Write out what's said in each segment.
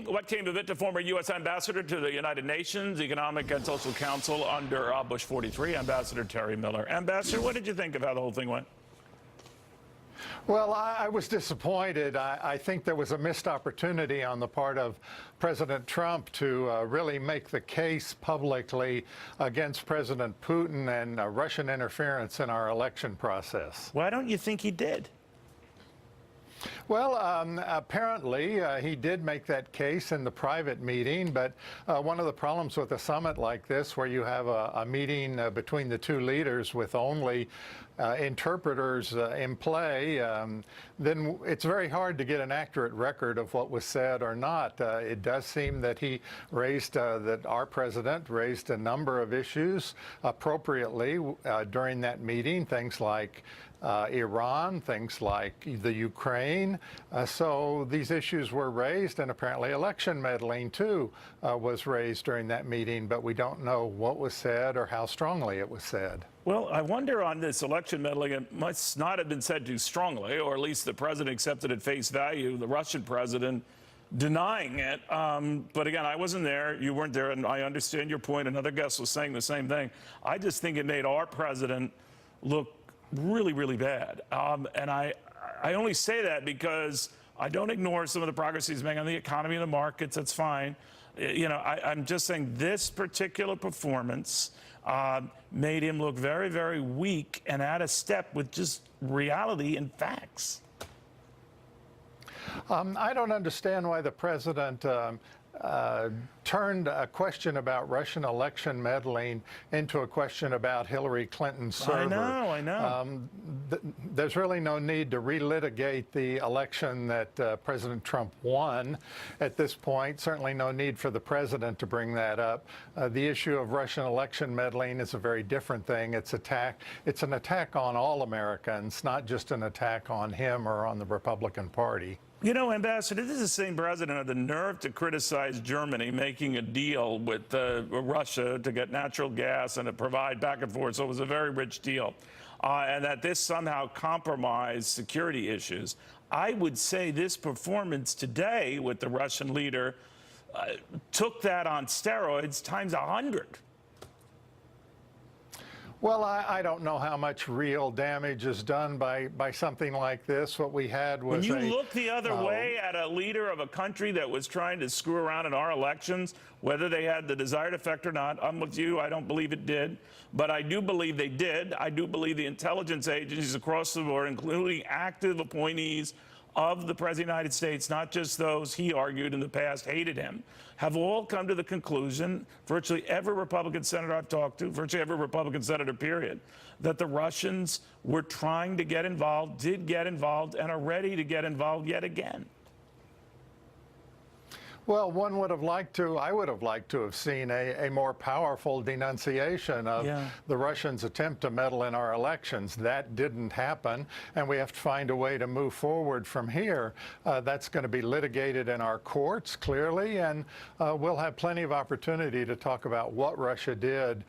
what came of it to former U.S. Ambassador to the United Nations Economic and Social Council under Bush 43, Ambassador Terry Miller. Ambassador, what did you think of how the whole thing went? Well, I was disappointed. I think there was a missed opportunity on the part of President Trump to really make the case publicly against President Putin and Russian interference in our election process. Why don't you think he did? Well, apparently he did make that case in the private meeting, but one of the problems with a summit like this, where you have a meeting between the two leaders with only interpreters in play, then it's very hard to get an accurate record of what was said or not. It does seem that he raised, that our president raised a number of issues appropriately during that meeting, things like Iran, things like the Ukraine. So these issues were raised, and apparently election meddling, too, was raised during that meeting, but we don't know what was said or how strongly it was said. Well, I wonder on this election meddling, it must not have been said too strongly, or at least the president accepted at face value, the Russian president denying it. But again, I wasn't there, you weren't there, and I understand your point. Another guest was saying the same thing. I just think it made our president look really, really bad. And I only say that because I don't ignore some of the progress he's making on the economy and the markets. That's fine. You know, I'm just saying this particular performance made him look very, very weak and out of step with just reality and facts. I don't understand why the president turned a question about Russian election meddling into a question about Hillary Clinton's server. I know. There's really no need to relitigate the election that President Trump won at this point. Certainly no need for the president to bring that up. The issue of Russian election meddling is a very different thing. It's an attack on all Americans, not just an attack on him or on the Republican Party. You know, Ambassador, this is the same president had the nerve to criticize Germany making a deal with Russia to get natural gas and to provide back and forth. So it was a very rich deal. And that this somehow compromised security issues. I would say this performance today with the Russian leader took that on steroids times 100. Well, I don't know how much real damage is done by something like this. What we had was when you look the other way at a leader of a country that was trying to screw around in our elections, whether they had the desired effect or not, I'm with you. I don't believe it did. But I do believe they did. I do believe the intelligence agencies across the board, including active appointees of the President of the United States, not just those he argued in the past hated him, have all come to the conclusion, virtually every Republican senator I've talked to, virtually every Republican senator, period, that the Russians were trying to get involved, did get involved, and are ready to get involved yet again. Well, one would have liked to, I would have liked to have seen a more powerful denunciation of the Russians' attempt to meddle in our elections. That didn't happen, and we have to find a way to move forward from here. That's going to be litigated in our courts, clearly, and we'll have plenty of opportunity to talk about what Russia did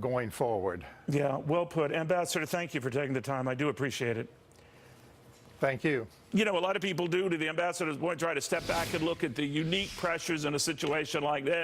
going forward. Yeah, well put. Ambassador, thank you for taking the time. I do appreciate it. Thank you. You know, a lot of people do, to the ambassador's point, try to step back and look at the unique pressures in a situation like this.